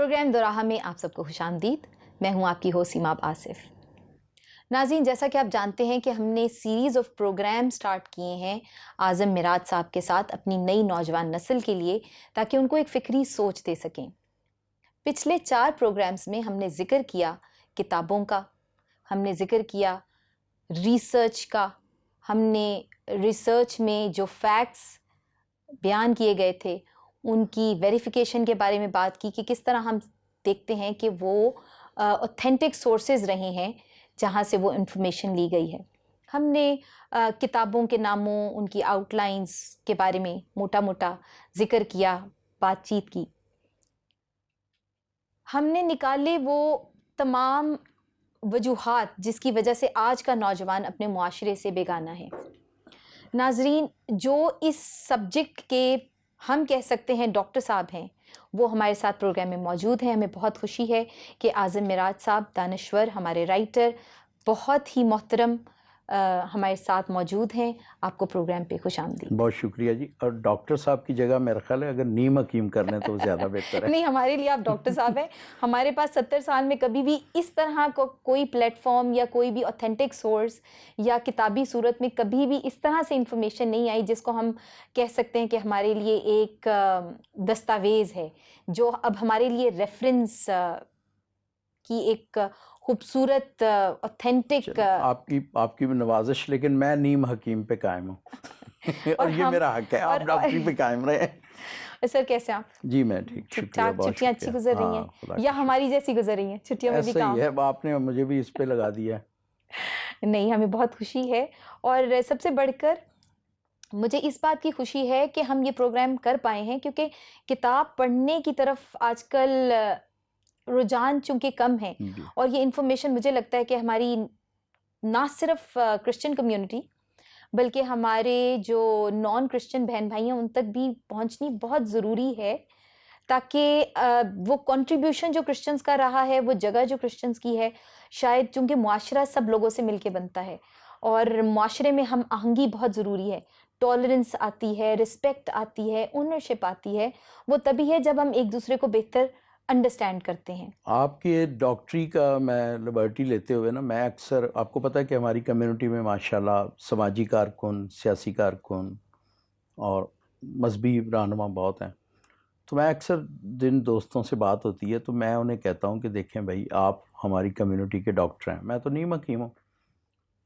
Programme دوراہا میں آپ سب کو خوش آمدید. میں ہوں آپ کی ہوسٹ سیماب آصف. ناظرین، جیسا کہ آپ جانتے ہیں کہ ہم نے سیریز آف پروگرام سٹارٹ کیے ہیں اعظم معراج صاحب کے ساتھ اپنی نئی نوجوان نسل کے لیے، تاکہ ان کو ایک فکری سوچ دے سکیں. پچھلے 4 پروگرامز میں ہم نے ذکر کیا کتابوں کا، ہم نے ذکر کیا ریسرچ کا، ہم نے ریسرچ میں جو فیکٹس بیان کیے گئے تھے ان کی ویریفیکیشن کے بارے میں بات کی کہ کس طرح ہم دیکھتے ہیں کہ وہ اوتھینٹک سورسز رہے ہیں جہاں سے وہ انفارمیشن لی گئی ہے. ہم نے کتابوں کے ناموں، ان کی آؤٹ لائنز کے بارے میں موٹا موٹا ذکر کیا، بات چیت کی. ہم نے نکالے وہ تمام وجوہات جس کی وجہ سے آج کا نوجوان اپنے معاشرے سے بیگانہ ہے. ناظرین، جو اس سبجیکٹ کے ہم کہہ سکتے ہیں ڈاکٹر صاحب ہیں، وہ ہمارے ساتھ پروگرام میں موجود ہیں. ہمیں بہت خوشی ہے کہ اعظم معراج صاحب دانشور، ہمارے رائٹر، بہت ہی محترم ہمارے ساتھ موجود ہیں. آپ کو پروگرام پہ خوش آمدید. بہت شکریہ جی. اور ڈاکٹر صاحب کی جگہ میرا خیال ہے اگر نیم حکیم کر لیں تو زیادہ بہتر ہے. نہیں، ہمارے لیے آپ ڈاکٹر صاحب ہیں. ہمارے پاس 70 سال میں کبھی بھی اس طرح کو کوئی پلیٹ فارم یا کوئی بھی اوتھینٹک سورس یا کتابی صورت میں کبھی بھی اس طرح سے انفارمیشن نہیں آئی جس کو ہم کہہ سکتے ہیں کہ ہمارے لیے ایک دستاویز ہے، جو اب ہمارے لیے ریفرنس کی ایک خوبصورت اوتھینٹک. آپ کی نوازش، لیکن میں نیم حکیم پہ قائم ہوں اور یہ میرا حق ہے. آپ ڈاکٹری پہ قائم رہے. سر کیسے آپ؟ جی میں ٹھیک، شکریہ. بہت چھٹیاں اچھی گزر رہی ہیں یا ہماری جیسی گزر رہی ہیں؟ چھٹیوں میں بھی ایسا کام ہی ہے، آپ نے مجھے بھی اس پہ لگا دیا ہے. نہیں، ہمیں بہت خوشی ہے. اور سب سے بڑھ کر مجھے اس بات کی خوشی ہے کہ ہم یہ پروگرام کر پائے ہیں کیونکہ کتاب پڑھنے کی طرف آج کل رجحان چونکہ کم ہے، اور یہ انفارمیشن مجھے لگتا ہے کہ ہماری نہ صرف کرسچن کمیونٹی بلکہ ہمارے جو نان کرسچن بہن بھائی ہیں ان تک بھی پہنچنی بہت ضروری ہے، تاکہ وہ کنٹریبیوشن جو کرسچنز کا رہا ہے، وہ جگہ جو کرسچنز کی ہے، شاید چونکہ معاشرہ سب لوگوں سے مل کے بنتا ہے اور معاشرے میں ہم آہنگی بہت ضروری ہے. ٹالرنس آتی ہے، رسپیکٹ آتی ہے، اونرشپ آتی ہے. وہ تبھی ہے جب ہم ایک دوسرے کو بہتر انڈرسٹینڈ کرتے ہیں. آپ کی ڈاکٹری کا میں لبرٹی لیتے ہوئے نا، میں اکثر، آپ کو پتہ ہے کہ ہماری کمیونٹی میں ماشاءاللہ سماجی کارکن، سیاسی کارکن اور مذہبی رہنما بہت ہیں. تو میں اکثر جن دوستوں سے بات ہوتی ہے تو میں انہیں کہتا ہوں کہ دیکھیں بھائی، آپ ہماری کمیونٹی کے ڈاکٹر ہیں، میں تو نیم حکیم ہوں.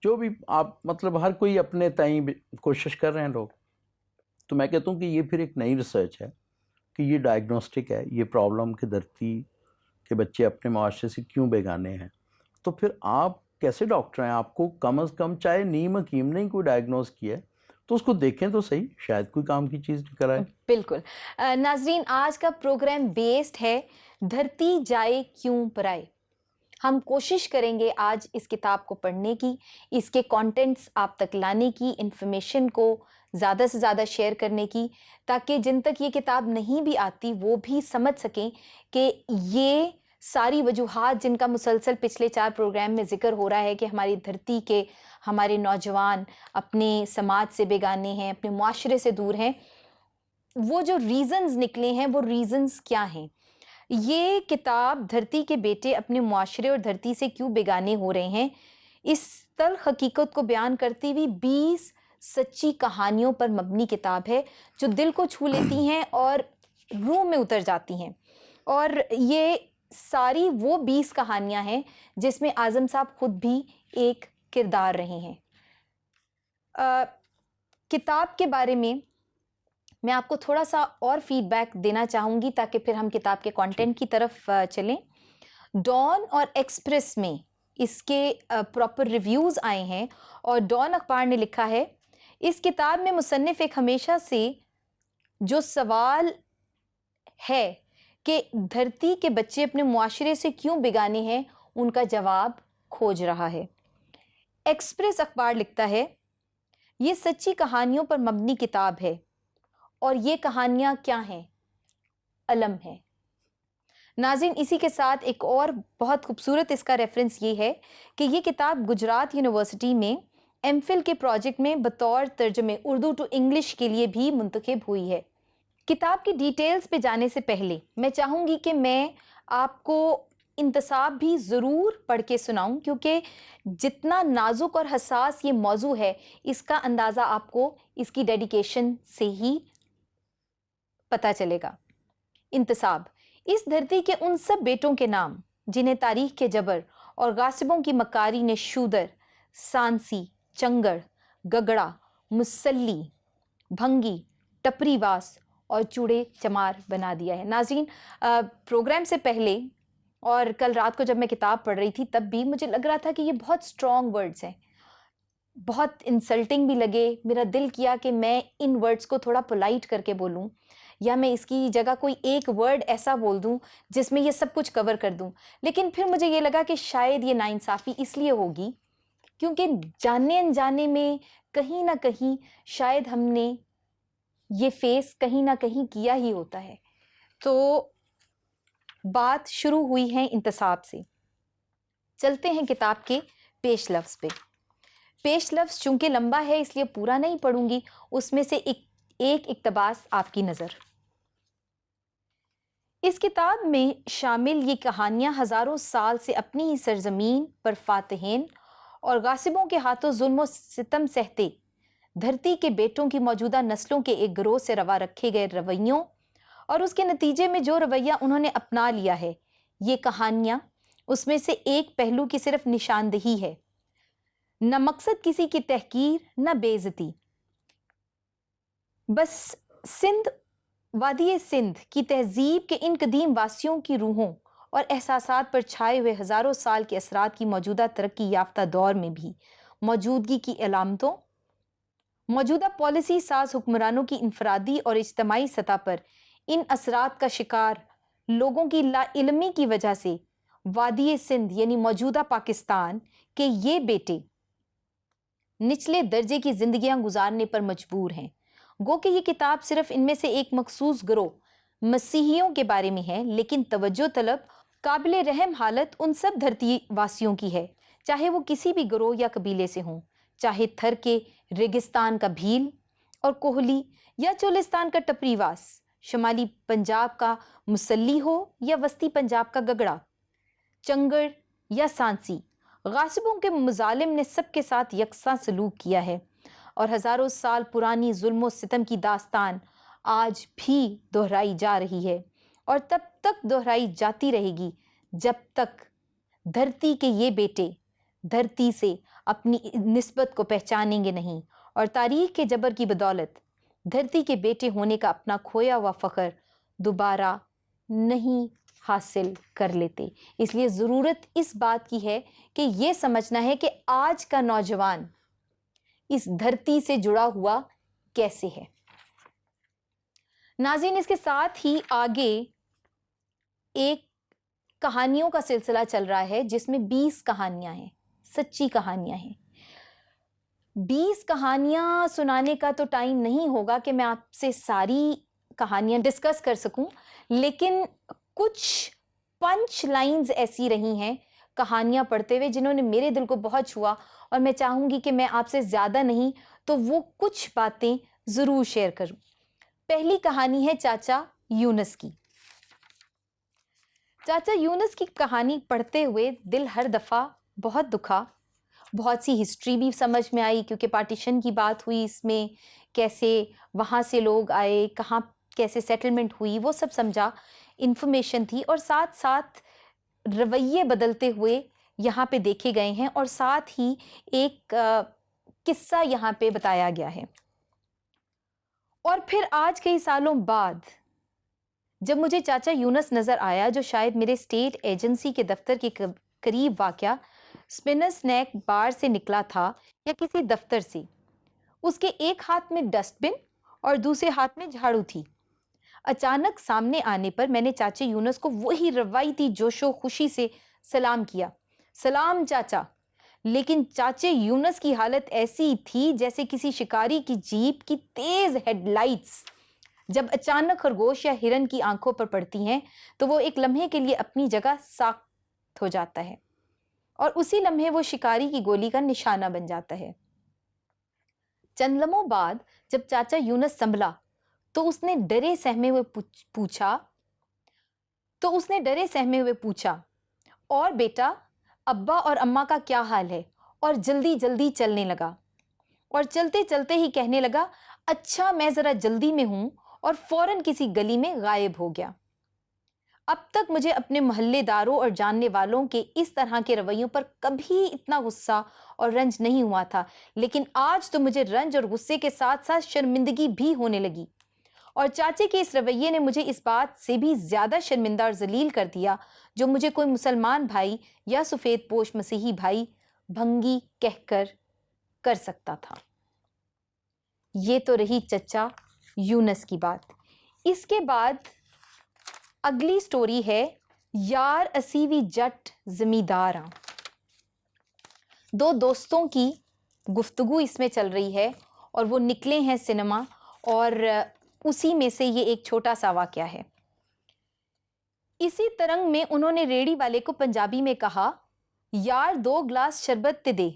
جو بھی آپ مطلب ہر کوئی اپنے تئیں کوشش کر رہے ہیں لوگ. تو میں کہتا ہوں کہ یہ پھر ایک نئی ریسرچ ہے کہ یہ ڈائگنوسٹک ہے، یہ پرابلم کہ دھرتی کے بچے اپنے معاشرے سے کیوں بیگانے ہیں. تو پھر آپ کیسے ڈاکٹر ہیں؟ آپ کو کم از کم چاہے نیم حکیم نے کوئی ڈائگنوز کیا ہے تو اس کو دیکھیں تو صحیح، شاید کوئی کام کی چیز نکل آئے. بالکل. ناظرین، آج کا پروگرام بیسڈ ہے دھرتی جائے کیوں پرائے. ہم کوشش کریں گے آج اس کتاب کو پڑھنے کی، اس کے کانٹینٹس آپ تک لانے کی، انفارمیشن کو زیادہ سے زیادہ شیئر کرنے کی، تاکہ جن تک یہ کتاب نہیں بھی آتی وہ بھی سمجھ سکیں کہ یہ ساری وجوہات جن کا مسلسل پچھلے 4 پروگرام میں ذکر ہو رہا ہے کہ ہماری دھرتی کے ہمارے نوجوان اپنے سماج سے بیگانے ہیں، اپنے معاشرے سے دور ہیں، وہ جو ریزنز نکلے ہیں وہ ریزنز کیا ہیں. یہ کتاب دھرتی کے بیٹے اپنے معاشرے اور دھرتی سے کیوں بیگانے ہو رہے ہیں، اس تلخ حقیقت کو بیان کرتی ہوئی 20 سچی کہانیوں پر مبنی کتاب ہے جو دل کو چھو لیتی ہیں اور روح میں اتر جاتی ہیں. اور یہ ساری وہ 20 کہانیاں ہیں جس میں اعظم صاحب خود بھی ایک کردار رہے ہیں. کتاب کے بارے میں آپ کو تھوڑا سا اور فیڈ بیک دینا چاہوں گی تاکہ پھر ہم کتاب کے کانٹینٹ کی طرف چلیں. ڈان اور ایکسپریس میں اس کے پراپر ریویوز آئے ہیں اور ڈان اخبار نے لکھا ہے، اس کتاب میں مصنف ایک ہمیشہ سے جو سوال ہے کہ دھرتی کے بچے اپنے معاشرے سے کیوں بیگانے ہیں ان کا جواب کھوج رہا ہے. ایکسپریس اخبار لکھتا ہے، یہ سچی کہانیوں پر مبنی کتاب ہے اور یہ کہانیاں کیا ہیں؟ علم ہے. ناظرین، اسی کے ساتھ ایک اور بہت خوبصورت اس کا ریفرنس یہ ہے کہ یہ کتاب گجرات یونیورسٹی میں ایم فل کے پروجیکٹ میں بطور ترجمے اردو ٹو انگلش کے لیے بھی منتخب ہوئی ہے. کتاب کی ڈیٹیلز پہ جانے سے پہلے میں چاہوں گی کہ میں آپ کو انتصاب بھی ضرور پڑھ کے سناؤں، کیونکہ جتنا نازک اور حساس یہ موضوع ہے اس کا اندازہ آپ کو اس کی ڈیڈیکیشن سے ہی پتہ چلے گا۔ انتصاب، اس دھرتی کے ان سب بیٹوں کے نام جنہیں تاریخ کے جبر اور غاصبوں کی مکاری نے شودر، سانسی، چنگڑ، گگڑا، مسلی، بھنگی، ٹپری واس اور چوڑے چمار بنا دیا ہے۔ ناظرین، پروگرام سے پہلے اور کل رات کو جب میں کتاب پڑھ رہی تھی تب بھی مجھے لگ رہا تھا کہ یہ بہت سٹرونگ ورڈز ہیں، بہت انسلٹنگ بھی لگے۔ میرا دل کیا کہ میں ان ورڈز کو تھوڑا پولائٹ کر کے بولوں، یا میں اس کی جگہ کوئی ایک ورڈ ایسا بول دوں جس میں یہ سب کچھ کور کر دوں، لیکن پھر مجھے یہ لگا کہ شاید یہ ناانصافی اس لیے ہوگی کیونکہ جانے انجانے میں کہیں نہ کہیں شاید ہم نے یہ فیس کہیں نہ کہیں کیا ہی ہوتا ہے۔ تو بات شروع ہوئی ہے انتصاب سے، چلتے ہیں کتاب کے پیش لفظ پہ۔ پیش لفظ چونکہ لمبا ہے اس لیے پورا نہیں پڑھوں گی، اس میں سے ایک اقتباس آپ کی نظر۔ اس کتاب میں شامل یہ کہانیاں ہزاروں سال سے اپنی ہی سرزمین پر فاتحین اور غاصبوں کے ہاتھوں ظلم و ستم سہتے دھرتی کے بیٹوں کی موجودہ نسلوں کے ایک گروہ سے روا رکھے گئے رویوں اور اس کے نتیجے میں جو رویہ انہوں نے اپنا لیا ہے، یہ کہانیاں اس میں سے ایک پہلو کی صرف نشاندہی ہے، نہ مقصد کسی کی تحقیر نہ بے عزتی۔ بس سندھ، وادی سندھ کی تہذیب کے ان قدیم واسیوں کی روحوں اور احساسات پر چھائے ہوئے ہزاروں سال کے اثرات کی موجودہ ترقی یافتہ دور میں بھی موجودگی کی علامتوں، موجودہ پالیسی ساز حکمرانوں کی انفرادی اور اجتماعی سطح پر ان اثرات کا شکار لوگوں کی لا علمی کی وجہ سے وادی سندھ یعنی موجودہ پاکستان کے یہ بیٹے نچلے درجے کی زندگیاں گزارنے پر مجبور ہیں۔ گو کہ یہ کتاب صرف ان میں سے ایک مخصوص گروہ مسیحیوں کے بارے میں ہے، لیکن توجہ طلب قابل رحم حالت ان سب دھرتی واسیوں کی ہے، چاہے وہ کسی بھی گروہ یا قبیلے سے ہوں، چاہے تھر کے ریگستان کا بھیل اور کوہلی یا چولستان کا ٹپری واس، شمالی پنجاب کا مسلی ہو یا وسطی پنجاب کا گگڑا، چنگڑ یا سانسی۔ غاصبوں کے مظالم نے سب کے ساتھ یکساں سلوک کیا ہے، اور ہزاروں سال پرانی ظلم و ستم کی داستان آج بھی دہرائی جا رہی ہے اور تب تک دہرائی جاتی رہے گی جب تک دھرتی کے یہ بیٹے دھرتی سے اپنی نسبت کو پہچانیں گے نہیں اور تاریخ کے جبر کی بدولت دھرتی کے بیٹے ہونے کا اپنا کھویا ہوا فخر دوبارہ نہیں حاصل کر لیتے۔ اس لیے ضرورت اس بات کی ہے کہ یہ سمجھنا ہے کہ آج کا نوجوان اس دھرتی سے جڑا ہوا کیسے ہے۔ ناظرین، اس کے ساتھ ہی آگے ایک کہانیوں کا سلسلہ چل رہا ہے جس میں 20 کہانیاں ہیں، سچی کہانیاں ہیں۔ 20 کہانیاں سنانے کا تو ٹائم نہیں ہوگا کہ میں آپ سے ساری کہانیاں ڈسکس کر سکوں، لیکن کچھ پنچ لائنز ایسی رہی ہیں کہانیاں پڑھتے ہوئے جنہوں نے میرے دل کو بہت چھوا، اور میں چاہوں گی کہ میں آپ سے زیادہ نہیں تو وہ کچھ باتیں ضرور شیئر کروں۔ پہلی کہانی ہے چاچا یونس کی۔ چاچا یونس کی کہانی پڑھتے ہوئے دل ہر دفعہ بہت دکھا، بہت سی ہسٹری بھی سمجھ میں آئی کیونکہ پارٹیشن کی بات ہوئی، اس میں کیسے وہاں سے لوگ آئے، کہاں کیسے سیٹلمنٹ ہوئی، وہ سب سمجھا، انفارمیشن تھی، اور ساتھ ساتھ رویے بدلتے ہوئے یہاں پہ دیکھے گئے ہیں، اور ساتھ ہی ایک قصہ یہاں پہ بتایا گیا ہے۔ اور پھر آج کئی سالوں بعد جب مجھے چاچا یونس نظر آیا، جو شاید میرے اسٹیٹ ایجنسی کے دفتر کے قریب واقع اسپنرز نیک بار سے نکلا تھا یا کسی دفتر سے، اس کے ایک ہاتھ میں ڈسٹ بن اور دوسرے ہاتھ میں جھاڑو تھی۔ اچانک سامنے آنے پر میں نے چاچے یونس کو وہی روایتی جوش و خوشی سے سلام کیا، سلام چاچا۔ لیکن چاچے یونس کی حالت ایسی تھی جیسے کسی شکاری کی جیپ کی تیز ہیڈ لائٹس جب اچانک خرگوش یا ہرن کی آنکھوں پر پڑتی ہیں تو وہ ایک لمحے کے لیے اپنی جگہ ساکت ہو جاتا ہے اور اسی لمحے وہ شکاری کی گولی کا نشانہ بن جاتا ہے۔ چند لمحوں بعد جب چاچا یونس سنبھلا تو اس نے ڈرے سہمے ہوئے پوچھا، تو اس نے ڈرے سہمے ہوئے پوچھا، اور بیٹا ابا اور اماں کا کیا حال ہے؟ اور جلدی جلدی چلنے لگا، اور چلتے چلتے ہی کہنے لگا، اچھا میں ذرا جلدی میں ہوں، اور فوراً کسی گلی میں غائب ہو گیا۔ اب تک مجھے اپنے محلے داروں اور جاننے والوں کے اس طرح کے رویوں پر کبھی اتنا غصہ اور رنج نہیں ہوا تھا، لیکن آج تو مجھے رنج اور غصے کے ساتھ ساتھ شرمندگی بھی ہونے لگی، اور چاچے کے اس رویے نے مجھے اس بات سے بھی زیادہ شرمندہ اور ذلیل کر دیا جو مجھے کوئی مسلمان بھائی یا سفید پوش مسیحی بھائی بھنگی کہہ کر سکتا تھا۔ یہ تو رہی چچا یونس کی بات۔ اس کے بعد اگلی سٹوری ہے یار اسیوی جٹ زمینداراں۔ دو دوستوں کی گفتگو اس میں چل رہی ہے، اور وہ نکلے ہیں سنیما، اور اسی میں سے یہ ایک چھوٹا سا واقعہ ہے۔ اسی ترنگ میں انہوں نے ریڑی والے کو پنجابی میں کہا، یار 2 گلاس شربت تے دے،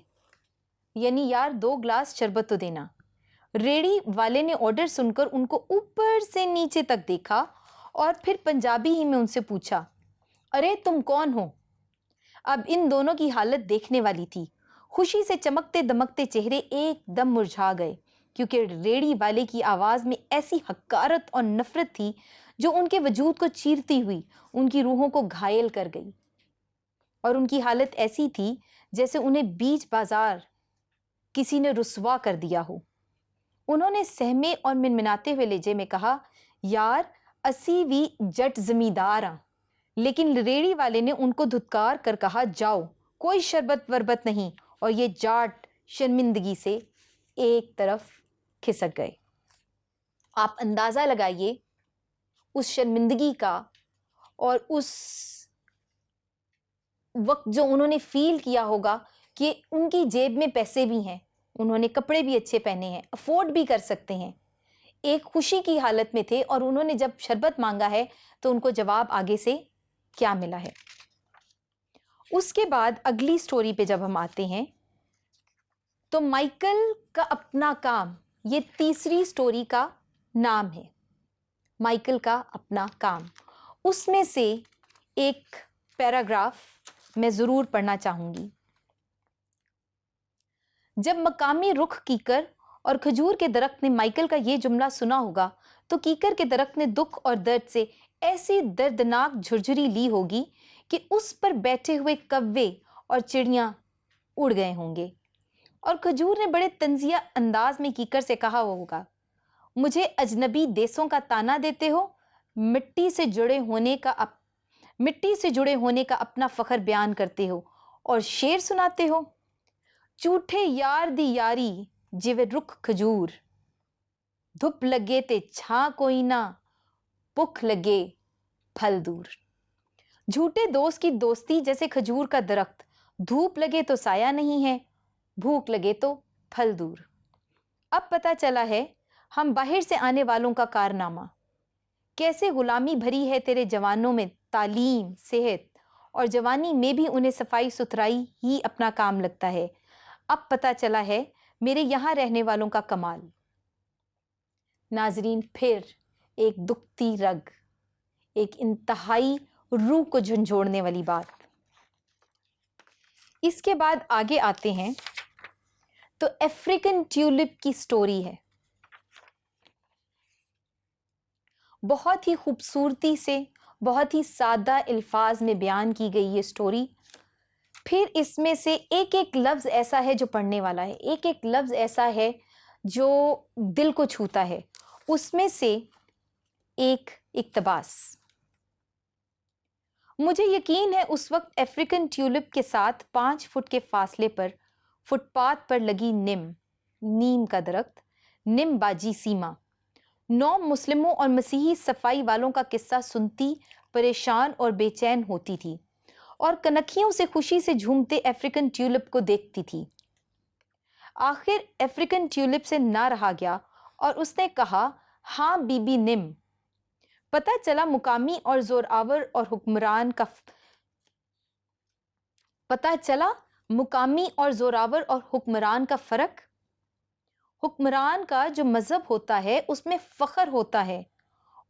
یعنی یار 2 گلاس شربت تو دینا۔ ریڑی والے نے آرڈر سن کر ان کو اوپر سے نیچے تک دیکھا، اور پھر پنجابی ہی میں ان سے پوچھا، ارے تم کون ہو؟ اب ان دونوں کی حالت دیکھنے والی تھی۔ خوشی سے چمکتے دمکتے چہرے ایک دم مرجھا گئے، کیونکہ ریڑی والے کی آواز میں ایسی حقارت اور نفرت تھی جو ان کے وجود کو چیرتی ہوئی ان کی روحوں کو گھائل کر گئی، اور ان کی حالت ایسی تھی جیسے انہیں بیچ بازار کسی نے رسوا کر دیا ہو۔ انہوں نے سہمے اور منمناتے ہوئے لہجے میں کہا، یار اسی وی جٹ زمینداراں۔ لیکن ریڑی والے نے ان کو دھتکار کر کہا، جاؤ، کوئی شربت وربت نہیں، اور یہ جاٹ شرمندگی سے ایک طرف کھسک گئے۔ آپ اندازہ لگائیے اس شرمندگی کا، اور اس وقت جو انہوں نے فیل کیا ہوگا کہ ان کی جیب میں پیسے بھی ہیں، انہوں نے کپڑے بھی اچھے پہنے ہیں، افورڈ بھی کر سکتے ہیں، ایک خوشی کی حالت میں تھے، اور انہوں نے جب شربت مانگا ہے تو ان کو جواب آگے سے کیا ملا ہے۔ اس کے بعد اگلی سٹوری پہ جب ہم آتے ہیں تو مائیکل کا اپنا کام، یہ تیسری سٹوری کا نام ہے، مائیکل کا اپنا کام۔ اس میں سے ایک پیراگراف میں ضرور پڑھنا چاہوں گی۔ جب مقامی رخ کیکر اور کھجور کے درخت نے مائیکل کا یہ جملہ سنا ہوگا تو کیکر کے درخت نے دکھ اور درد سے ایسی دردناک جھرجھری لی ہوگی کہ اس پر بیٹھے ہوئے کوے اور چڑیاں اڑ گئے ہوں گے، اور کھجور نے بڑے طنزیہ انداز میں کیکر سے کہا ہوگا، مجھے اجنبی دیسوں کا تانا دیتے ہو، مٹی سے جڑے ہونے کا اپنا فخر بیان کرتے ہو، اور شعر سناتے ہو، جھوٹے یار دی یاری جوے رکھ کھجور، دھپ لگے تے چھاں کوئی نہ، بھوک لگے پھل دور۔ جھوٹے دوست کی دوستی جیسے کھجور کا درخت، دھوپ لگے تو سایہ نہیں ہے، بھوک لگے تو پھل دور۔ اب پتہ چلا ہے ہم باہر سے آنے والوں کا کارنامہ، کیسے غلامی بھری ہے تیرے جوانوں میں تعلیم، صحت، اور جوانی میں بھی انہیں صفائی ستھرائی ہی اپنا کام لگتا ہے۔ اب پتہ چلا ہے میرے یہاں رہنے والوں کا کمال۔ ناظرین، پھر ایک دکھتی رگ، ایک انتہائی روح کو جھنجھوڑنے والی بات۔ اس کے بعد آگے آتے ہیں تو افریقن ٹیولپ کی سٹوری ہے۔ بہت ہی خوبصورتی سے، بہت ہی سادہ الفاظ میں بیان کی گئی یہ سٹوری۔ پھر اس میں سے ایک ایک لفظ ایسا ہے جو پڑھنے والا ہے، ایک ایک لفظ ایسا ہے جو دل کو چھوتا ہے۔ اس میں سے ایک اقتباس، مجھے یقین ہے اس وقت افریقن ٹیولپ کے ساتھ 5 فٹ کے فاصلے پر فٹ پاتھ پر لگی نیم کا درخت، نم باجی سیما 9 مسلموں اور مسیحی صفائی والوں کا قصہ سنتی، پریشان اور بے چین ہوتی تھی، اور کنکھیوں سے خوشی سے جھومتے افریقن ٹیولپ کو دیکھتی تھی۔ آخر افریقن ٹیولپ سے نہ رہا گیا اور اس نے کہا، ہاں بی بی نم، پتہ چلا مقامی اور زوراور اور حکمران کا فرق۔ حکمران کا جو مذہب ہوتا ہے اس میں فخر ہوتا ہے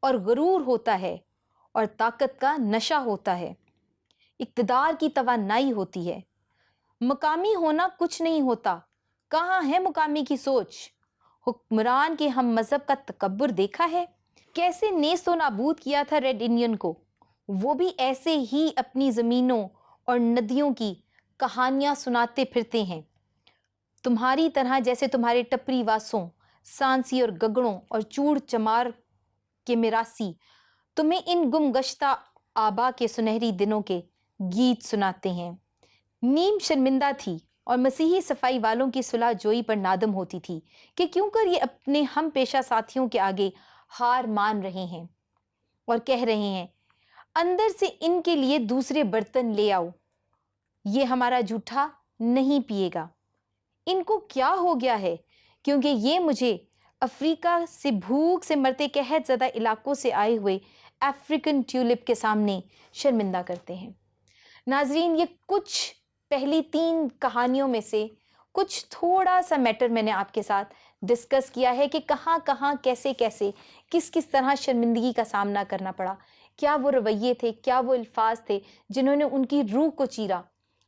اور غرور ہوتا ہے، اور طاقت کا نشہ ہوتا ہے، اقتدار کی توانائی ہوتی ہے۔ مقامی ہونا کچھ نہیں ہوتا، کہاں ہے مقامی کی سوچ؟ حکمران کے ہم مذہب کا تکبر دیکھا ہے، کیسے نیست و نابود کیا تھا ریڈ انڈین کو، وہ بھی ایسے ہی اپنی زمینوں اور ندیوں کی کہانیاں سناتے پھرتے ہیں، تمہاری طرح جیسے تمہارے ٹپری واسوں، سانسی اور گگڑوں اور چوڑ چمار کے میراثی تمہیں ان گم گشتہ آبا کے سنہری دنوں کے گیت سناتے ہیں۔ نیم شرمندہ تھی اور مسیحی صفائی والوں کی صلح جوئی پر نادم ہوتی تھی کہ کیوں کر یہ اپنے ہم پیشہ ساتھیوں کے آگے ہار مان رہے ہیں اور کہہ رہے ہیں اندر سے ان کے لیے دوسرے برتن لے آؤ، یہ ہمارا جھوٹا نہیں پیے گا۔ ان کو کیا ہو گیا ہے؟ کیونکہ یہ مجھے افریقہ سے بھوک سے مرتے قحط زدہ علاقوں سے آئے ہوئے افریقن ٹیولپ کے سامنے شرمندہ کرتے ہیں۔ ناظرین، یہ کچھ پہلی 3 کہانیوں میں سے کچھ تھوڑا سا میٹر میں نے آپ کے ساتھ ڈسکس کیا ہے کہ کہاں کہاں کیسے کیسے کس کس طرح شرمندگی کا سامنا کرنا پڑا، کیا وہ رویے تھے، کیا وہ الفاظ تھے جنہوں نے ان کی روح کو چیرا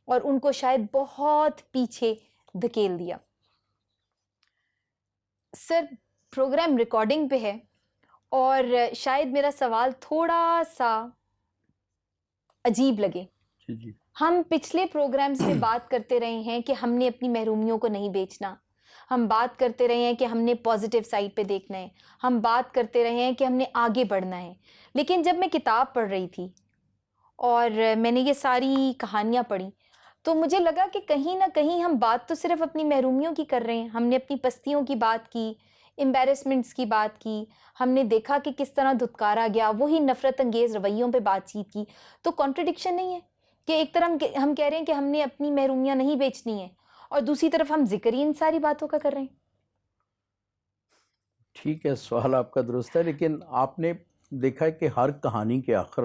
اور ان کو شاید بہت پیچھے دھکیل دیا۔ سر، پروگرام ریکارڈنگ پہ ہے اور شاید میرا سوال تھوڑا سا عجیب لگے۔ جی ہم پچھلے پروگرامز میں بات کرتے رہے ہیں کہ ہم نے اپنی محرومیوں کو نہیں بیچنا، ہم بات کرتے رہے ہیں کہ ہم نے پازیٹیو سائڈ پہ دیکھنا ہے، ہم بات کرتے رہے ہیں کہ ہم نے آگے بڑھنا ہے، لیکن جب میں کتاب پڑھ رہی تھی اور میں نے یہ ساری کہانیاں پڑھی تو مجھے لگا کہ کہیں نہ کہیں ہم بات تو صرف اپنی محرومیوں کی کر رہے ہیں، ہم نے اپنی پستیوں کی بات کی، امبیرسمنٹس کی بات کی، ہم نے دیکھا کہ کس طرح دھتکارا گیا، وہی نفرت انگیز رویوں پہ بات چیت کی، تو کانٹرڈکشن نہیں ہے کہ ایک طرف ہم کہہ رہے ہیں کہ ہم نے اپنی محرومیاں نہیں بیچنی ہیں اور دوسری طرف ہم ذکر ہی ان ساری باتوں کا کر رہے ہیں؟ ٹھیک ہے، سوال آپ کا درست ہے، لیکن آپ نے دیکھا ہے کہ ہر کہانی کے آخر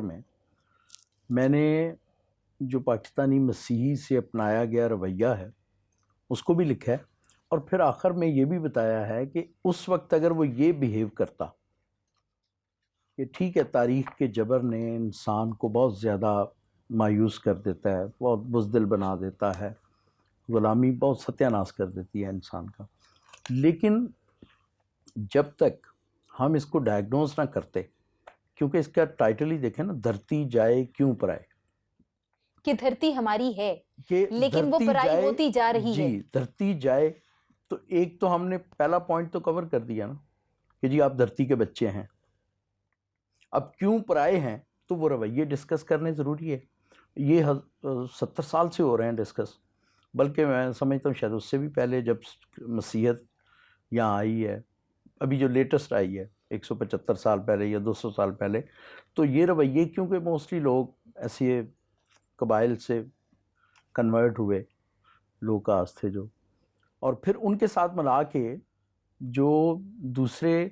میں نے جو پاکستانی مسیحی سے اپنایا گیا رویہ ہے اس کو بھی لکھا ہے، اور پھر آخر میں یہ بھی بتایا ہے کہ اس وقت اگر وہ یہ بیہیو کرتا کہ ٹھیک ہے تاریخ کے جبر نے انسان کو بہت زیادہ مایوس کر دیتا ہے، بہت بزدل بنا دیتا ہے، غلامی بہت ستیہ ناش کر دیتی ہے انسان کا، لیکن جب تک ہم اس کو ڈائگنوز نہ کرتے، کیونکہ اس کا ٹائٹل ہی دیکھیں نا، دھرتی جائے کیوں پرائے، کہ دھرتی ہماری ہے کہ لیکن وہ دھرتی پرائی جائے، ہوتی جا رہی ہے۔ جی دھرتی جائے، تو ایک تو ہم نے پہلا پوائنٹ تو کور کر دیا نا کہ جی آپ دھرتی کے بچے ہیں، اب کیوں پرائے ہیں تو وہ رویے ڈسکس کرنے ضروری ہے، یہ 70 سال سے ہو رہے ہیں ڈسکس، بلکہ میں سمجھتا ہوں شاید اس سے بھی پہلے جب مسیحیت یہاں آئی ہے، ابھی جو لیٹسٹ آئی ہے 175 سال پہلے یا 200 سال پہلے، تو یہ رویے کیونکہ موسٹلی لوگ ایسے قبائل سے کنورٹ ہوئے لوگ کاس تھے جو، اور پھر ان کے ساتھ ملا کے جو دوسرے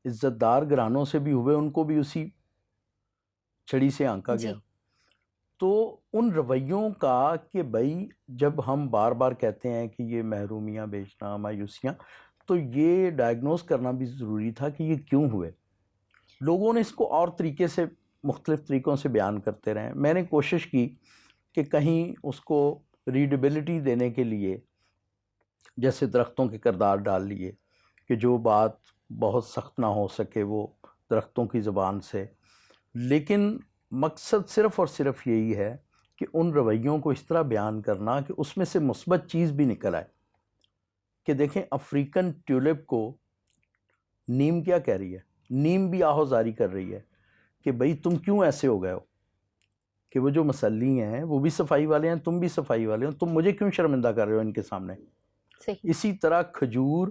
عزت دار گھرانوں سے بھی ہوئے ان کو بھی اسی چھڑی سے آنکا جی گیا، تو ان رویوں کا کہ بھائی جب ہم بار بار کہتے ہیں کہ یہ محرومیاں بیچنا، مایوسیاں، تو یہ ڈائگنوز کرنا بھی ضروری تھا کہ یہ کیوں ہوئے۔ لوگوں نے اس کو اور طریقے سے مختلف طریقوں سے بیان کرتے رہے، میں نے کوشش کی کہ کہیں اس کو ریڈیبلٹی دینے کے لیے جیسے درختوں کے کردار ڈال لیے کہ جو بات بہت سخت نہ ہو سکے وہ درختوں کی زبان سے، لیکن مقصد صرف اور صرف یہی ہے کہ ان رویوں کو اس طرح بیان کرنا کہ اس میں سے مثبت چیز بھی نکل آئے، کہ دیکھیں افریقن ٹیولپ کو نیم کیا کہہ رہی ہے، نیم بھی آہوزاری کر رہی ہے کہ بھئی تم کیوں ایسے ہو گئے ہو، کہ وہ جو مسلی ہیں وہ بھی صفائی والے ہیں، تم بھی صفائی والے ہو، تم مجھے کیوں شرمندہ کر رہے ہو ان کے سامنے۔ صحیح۔ اسی طرح کھجور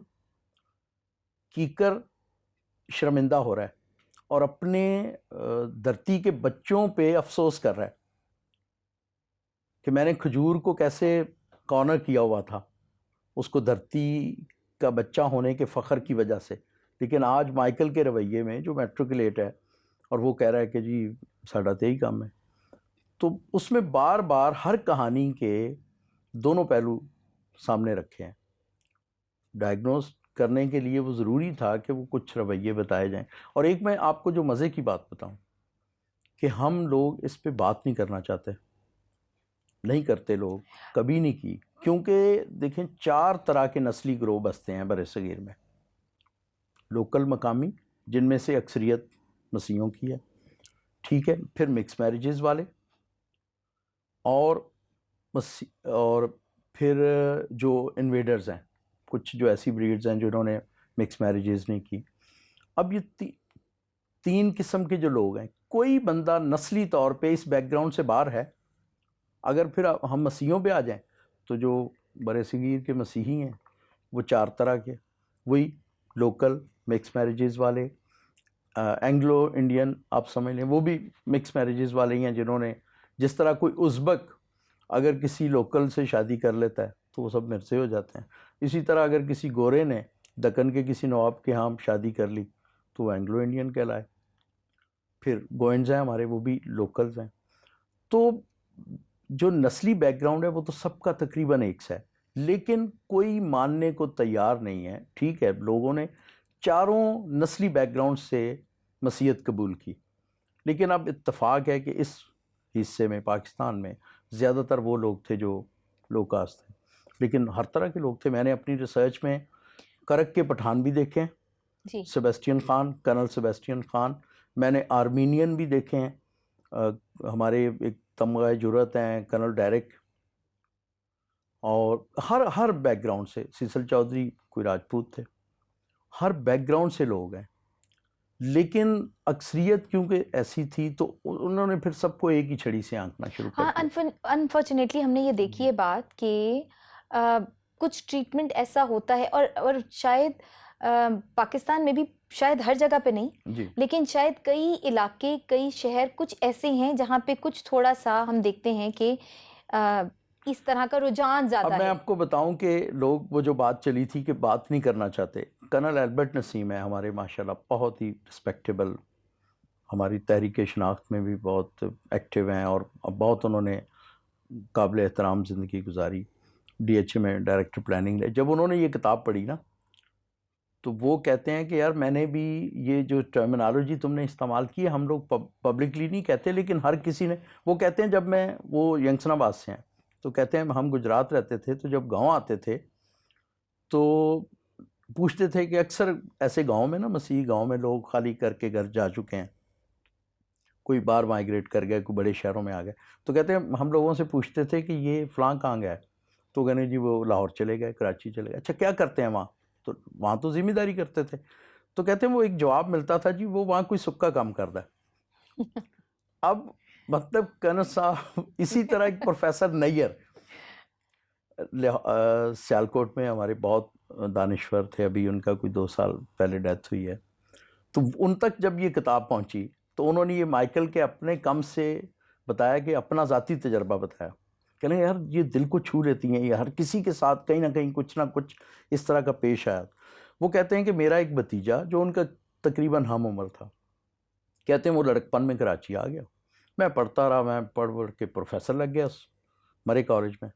کیکر شرمندہ ہو رہا ہے اور اپنے دھرتی کے بچوں پہ افسوس کر رہا ہے کہ میں نے کھجور کو کیسے کارنر کیا ہوا تھا اس کو دھرتی کا بچہ ہونے کے فخر کی وجہ سے، لیکن آج مائیکل کے رویے میں جو میٹرکولیٹ ہے اور وہ کہہ رہا ہے کہ جی ساڈا تے ہی کام ہے، تو اس میں بار بار ہر کہانی کے دونوں پہلو سامنے رکھے ہیں۔ ڈائگنوز کرنے کے لیے وہ ضروری تھا کہ وہ کچھ رویے بتائے جائیں، اور ایک میں آپ کو جو مزے کی بات بتاؤں کہ ہم لوگ اس پہ بات نہیں کرنا چاہتے, نہیں کرتے لوگ, کبھی نہیں کی, کیونکہ دیکھیں 4 طرح کے نسلی گروہ بستے ہیں بر صغیر میں. لوکل مقامی جن میں سے اکثریت مسیحیوں کی ہے, ٹھیک ہے, پھر مکس میرجز والے, اور پھر جو انویڈرز ہیں, کچھ جو ایسی بریڈز ہیں جنہوں نے مکس میرجز نہیں کی. اب یہ 3 قسم کے جو لوگ ہیں, کوئی بندہ نسلی طور پہ اس بیک گراؤنڈ سے باہر ہے. اگر پھر ہم مسیحیوں پہ آ جائیں تو جو بر صغیر کے مسیحی ہیں وہ 4 طرح کے, وہی لوکل مکس میرجز والے, اینگلو انڈین آپ سمجھ لیں وہ بھی مکس میرجز والے ہی ہیں, جنہوں نے جس طرح کوئی ازبک اگر کسی لوکل سے شادی کر لیتا ہے تو وہ سب میرے سے ہو جاتے ہیں. اسی طرح اگر کسی گورے نے دکن کے کسی نواب کے ہاں شادی کر لی تو وہ اینگلو انڈین کہلائے. پھر گوئنز ہیں ہمارے, وہ بھی لوکلز ہیں. تو جو نسلی بیک گراؤنڈ ہے وہ تو سب کا تقریباً ایک سا ہے, لیکن کوئی ماننے کو تیار نہیں ہے. ٹھیک ہے, لوگوں نے 4 نسلی بیک گراؤنڈ سے مسیحیت قبول کی, لیکن اب اتفاق ہے کہ اس حصے میں پاکستان میں زیادہ تر وہ لوگ تھے جو لو کاسٹ تھے, لیکن ہر طرح کے لوگ تھے. میں نے اپنی ریسرچ میں کرک کے پٹھان بھی دیکھے ہیں, سیبیسٹین خان, کرنل سیبیسٹین خان. میں نے آرمینین بھی دیکھے ہیں, ہمارے ایک تمغہ جرأت ہیں کرنل ڈائریک, اور ہر بیک گراؤنڈ سے, سیسل چودھری کوئی راجپوت تھے, ہر بیک گراؤنڈ سے لوگ ہیں. لیکن اکثریت کیونکہ ایسی تھی تو انہوں نے پھر سب کو ایک ہی چھڑی سے آنکنا شروع کر دیا. انفارچونیٹلی ہم نے یہ دیکھی ہے بات کہ کچھ ٹریٹمنٹ ایسا ہوتا ہے, اور شاید پاکستان میں بھی شاید ہر جگہ پہ نہیں, لیکن شاید کئی علاقے, کئی شہر کچھ ایسے ہیں جہاں پہ کچھ تھوڑا سا ہم دیکھتے ہیں کہ اس طرح کا رجحان زیادہ ہے. اب میں آپ کو بتاؤں کہ لوگ وہ جو بات چلی تھی کہ بات نہیں کرنا چاہتے, کرنل البرٹ نسیم ہے ہمارے ماشاءاللہ بہت ہی رسپیکٹیبل, ہماری تحریک شناخت میں بھی بہت ایکٹیو ہیں, اور اب بہت انہوں نے قابل احترام زندگی گزاری. ڈی ایچ اے میں ڈائریکٹر پلاننگ ہے. جب انہوں نے یہ کتاب پڑھی نا تو وہ کہتے ہیں کہ یار میں نے بھی یہ جو ٹرمینالوجی تم نے استعمال کی ہے, ہم لوگ پبلکلی نہیں کہتے لیکن ہر کسی نے, وہ کہتے ہیں جب میں, وہ ینگسن آباد سے ہیں, تو کہتے ہیں ہم گجرات رہتے تھے تو جب گاؤں آتے تھے تو پوچھتے تھے کہ اکثر ایسے گاؤں میں نا, مسیحی گاؤں میں لوگ خالی کر کے گھر جا چکے ہیں, کوئی باہر مائیگریٹ کر گئے, کوئی بڑے شہروں میں آ گئے, تو کہتے ہیں ہم لوگوں سے پوچھتے تھے کہ یہ فلاں کہاں گیا ہے, تو کہنے جی وہ لاہور چلے گئے, کراچی چلے گئے. اچھا کیا کرتے ہیں وہاں؟ تو وہاں تو ذمہ داری کرتے تھے. تو کہتے ہیں وہ ایک جواب ملتا تھا, جی وہ وہاں کوئی سکا کام کرتا ہے. اب مطلب کرنل صاحب, اسی طرح ایک پروفیسر نیئر سیالکوٹ میں ہمارے بہت دانشور تھے, ابھی ان کا کوئی 2 سال پہلے ڈیتھ ہوئی ہے, تو ان تک جب یہ کتاب پہنچی تو انہوں نے یہ مائیکل کے اپنے کم سے بتایا کہ اپنا ذاتی تجربہ بتایا, کہنے یار یہ دل کو چھو لیتی ہیں, یہ ہر کسی کے ساتھ کہیں نہ کہیں کچھ نہ کچھ اس طرح کا پیش آیا. وہ کہتے ہیں کہ میرا ایک بھتیجا جو ان کا تقریباً ہم عمر تھا, کہتے ہیں وہ لڑکپن میں کراچی آ گیا, میں پڑھتا رہا, میں پڑھ کے پروفیسر لگ گیا مرے کالج میں.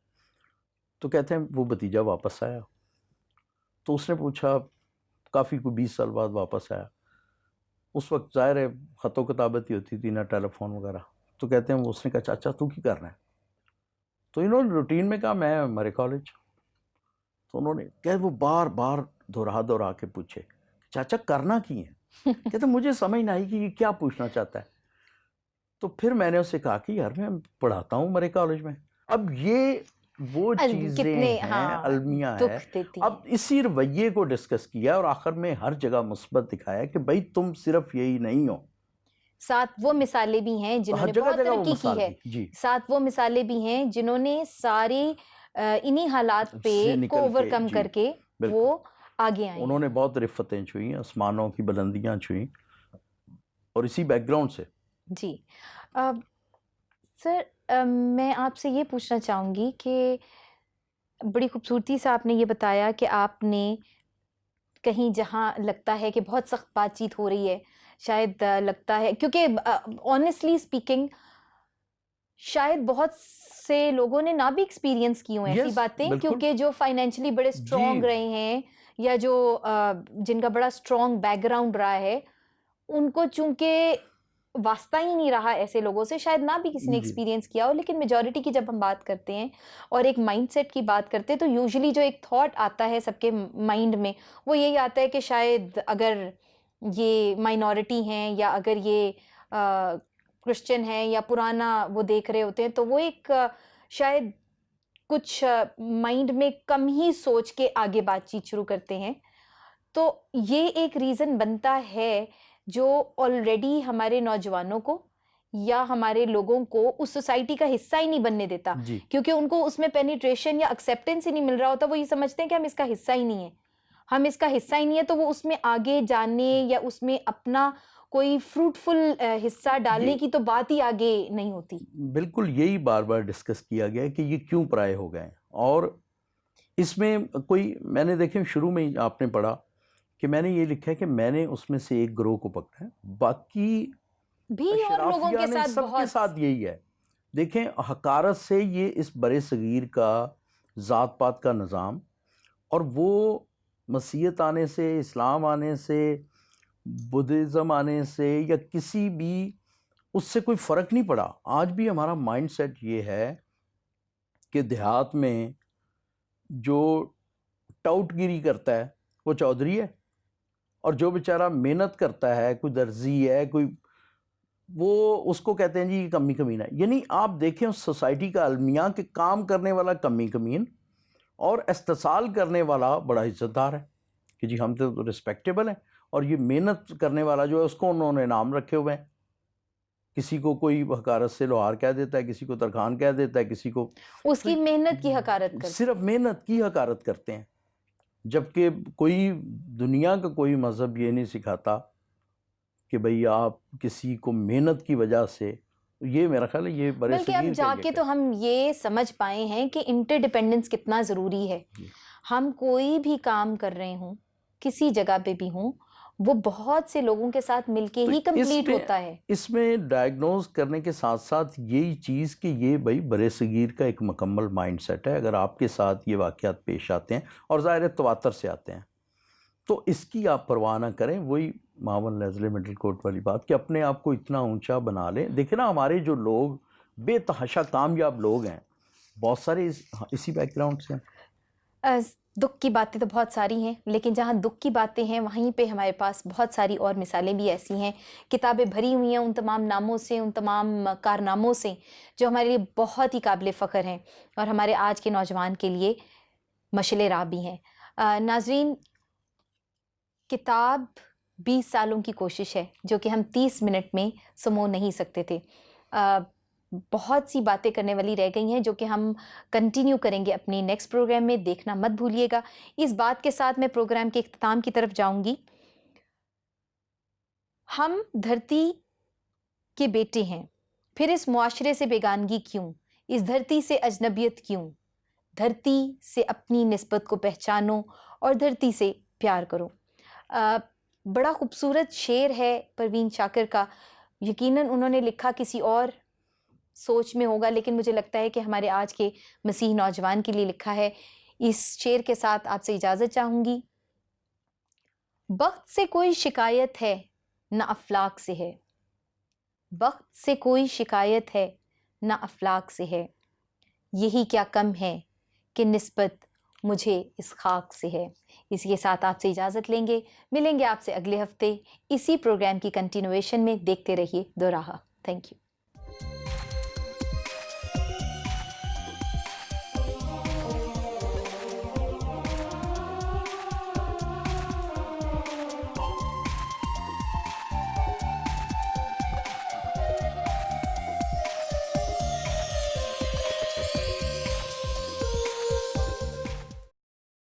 تو کہتے ہیں وہ بھتیجا واپس آیا, تو اس نے پوچھا, کافی کوئی 20 سال بعد واپس آیا, اس وقت ظاہر ہے خط و کتابت ہی ہوتی تھی, نہ ٹیلی فون وغیرہ. تو کہتے ہیں اس نے کہا چاچا تو کی کر رہے ہیں؟ تو انہوں نے روٹین میں کہا میں مرے کالج. تو انہوں نے کہ وہ بار بار دہرا کے پوچھے چاچا کرنا کی ہے؟ کہتے مجھے سمجھ نہ آئی کہ یہ کیا پوچھنا چاہتا ہے. تو پھر میں نے اسے کہا کہ یار میں پڑھاتا ہوں مرے کالج میں. اب یہ وہ چیزیں ہیں, المیہ ہے. اب اسی رویے کو ڈسکس کیا اور آخر میں ہر جگہ مثبت دکھایا کہ بھائی تم صرف یہی نہیں ہو, ساتھ وہ مثالیں بھی ہیں جنہوں نے بہت ترقی کی ہے, ساتھ وہ مثالیں بھی ہیں جنہوں نے ساری انہی حالات پہ کو اوور کم کر کے وہ آگے آئے. انہوں نے بہت رفتیں چھوئیں, آسمانوں کی بلندیاں چھوئیں, اور اسی بیک گراؤنڈ سے. جی سر, میں آپ سے یہ پوچھنا چاہوں گی کہ بڑی خوبصورتی سے آپ نے یہ بتایا کہ آپ نے کہیں جہاں لگتا ہے کہ بہت سخت بات چیت ہو رہی ہے, شاید لگتا ہے کیونکہ آنیسٹلی اسپیکنگ شاید بہت سے لوگوں نے نہ بھی ایکسپیرینس کی ہوں ایسی باتیں, کیونکہ جو فائنینشلی بڑے اسٹرانگ رہے ہیں یا جو جن کا بڑا اسٹرانگ بیک گراؤنڈ رہا ہے, ان کو چونکہ واسطہ ہی نہیں رہا ایسے لوگوں سے, شاید نہ بھی کسی نے جی ایکسپیرینس کیا ہو, لیکن میجورٹی کی جب ہم بات کرتے ہیں اور ایک مائنڈ سیٹ کی بات کرتے ہیں تو یوزلی جو ایک تھاٹ آتا ہے سب کے مائنڈ میں وہ یہی آتا ہے کہ شاید اگر یہ مائنورٹی ہیں یا اگر یہ کرسچن ہیں یا پرانا وہ دیکھ رہے ہوتے ہیں تو وہ ایک شاید کچھ مائنڈ میں کم ہی سوچ کے آگے بات چیت شروع کرتے ہیں. تو یہ ایک ریزن بنتا ہے جو آلریڈی ہمارے نوجوانوں کو یا ہمارے لوگوں کو اس سوسائٹی کا حصہ ہی نہیں بننے دیتا, جی کیونکہ ان کو اس میں پینیٹریشن یا ایکسیپٹینس ہی نہیں مل رہا ہوتا. وہ یہ سمجھتے ہیں کہ ہم اس کا حصہ ہی نہیں ہے, ہم اس کا حصہ ہی نہیں ہے, تو وہ اس میں آگے جانے یا اس میں اپنا کوئی فروٹفل حصہ ڈالنے کی تو بات ہی آگے نہیں ہوتی. بالکل یہی بار بار ڈسکس کیا گیا ہے کہ یہ کیوں پرائے ہو گئے ہیں. اور اس میں کوئی, میں نے دیکھیں شروع میں ہی آپ نے پڑھا کہ میں نے یہ لکھا ہے کہ میں نے اس میں سے ایک گروہ کو پکڑا ہے, باقی بھی اور لوگوں اشرافیہ کے نے ساتھ سب کے بہت ساتھ یہی ہے. دیکھیں حقارت سے یہ اس برے صغیر کا ذات پات کا نظام, اور وہ مسیحیت آنے سے, اسلام آنے سے, بدھزم آنے سے یا کسی بھی اس سے کوئی فرق نہیں پڑا. آج بھی ہمارا مائنڈ سیٹ یہ ہے کہ دیہات میں جو ٹاؤٹ گیری کرتا ہے وہ چودھری ہے, اور جو بیچارہ محنت کرتا ہے, کوئی درزی ہے, کوئی وہ اس کو کہتے ہیں جی یہ کمی کمین ہے. یعنی آپ دیکھیں اس سوسائٹی کا المیہ کہ کام کرنے والا کمی کمین اور استحصال کرنے والا بڑا عزت دار ہے کہ جی ہم تو رسپیکٹیبل ہیں, اور یہ محنت کرنے والا جو ہے اس کو انہوں نے نام رکھے ہوئے ہیں. کسی کو کوئی حقارت سے لوہار کہہ دیتا ہے, کسی کو ترخان کہہ دیتا ہے, کسی کو اس کی محنت کی حقارت کرتے ہیں. صرف محنت کی حقارت کرتے ہیں, جبکہ کوئی دنیا کا کوئی مذہب یہ نہیں سکھاتا کہ بھئی آپ کسی کو محنت کی وجہ سے, یہ میرا خیال ہے یہ برے بلکہ اب صغیر جا کے تو ہم یہ سمجھ پائے ہیں کہ انٹر ڈیپینڈنس کتنا ضروری ہے. ہم کوئی بھی کام کر رہے ہوں, کسی جگہ پہ بھی ہوں, وہ بہت سے لوگوں کے ساتھ مل کے ہی کمپلیٹ ہوتا ہے. اس میں ڈائیگنوز کرنے کے ساتھ ساتھ یہی چیز کہ یہ بھئی برے صغیر کا ایک مکمل مائنڈ سیٹ ہے. اگر آپ کے ساتھ یہ واقعات پیش آتے ہیں اور ظاہر تواتر سے آتے ہیں تو اس کی آپ پرواہ نہ کریں. وہی معاون لیزلی مڈل کورٹ والی بات کہ اپنے آپ کو اتنا اونچا بنا لیں. دیکھیں نا ہمارے جو لوگ بے تحاشا کامیاب لوگ ہیں, بہت سارے اسی بیک گراؤنڈ سے ہیں. دکھ کی باتیں تو بہت ساری ہیں, لیکن جہاں دکھ کی باتیں ہیں وہیں پہ ہمارے پاس بہت ساری اور مثالیں بھی ایسی ہیں. کتابیں بھری ہوئی ہیں ان تمام ناموں سے, ان تمام کارناموں سے جو ہمارے لیے بہت ہی قابل فخر ہیں اور ہمارے آج کے نوجوان کے لیے مشعل راہ بھی ہیں. ناظرین, کتاب 20 سالوں کی کوشش ہے جو کہ ہم 30 منٹ میں سمو نہیں سکتے تھے. بہت سی باتیں کرنے والی رہ گئی ہیں جو کہ ہم کنٹینیو کریں گے اپنی نیکسٹ پروگرام میں, دیکھنا مت بھولیے گا. اس بات کے ساتھ میں پروگرام کے اختتام کی طرف جاؤں گی. ہم دھرتی کے بیٹے ہیں, پھر اس معاشرے سے بیگانگی کیوں, اس دھرتی سے اجنبیت کیوں؟ دھرتی سے اپنی نسبت کو پہچانو اور دھرتی سے پیار کرو. بڑا خوبصورت شعر ہے پروین شاکر کا, یقیناً انہوں نے لکھا کسی اور سوچ میں ہوگا, لیکن مجھے لگتا ہے کہ ہمارے آج کے مسیحی نوجوان کے لیے لکھا ہے. اس شعر کے ساتھ آپ سے اجازت چاہوں گی. وقت سے کوئی شکایت ہے نہ افلاک سے ہے, وقت سے کوئی شکایت ہے نہ افلاک سے ہے, یہی کیا کم ہے کہ نسبت مجھے اس خاک سے ہے. اسی کے ساتھ آپ سے اجازت لیں گے, ملیں گے آپ سے اگلے ہفتے اسی پروگرام کی کنٹینویشن میں. دیکھتے رہیے دوراہا. Thank you.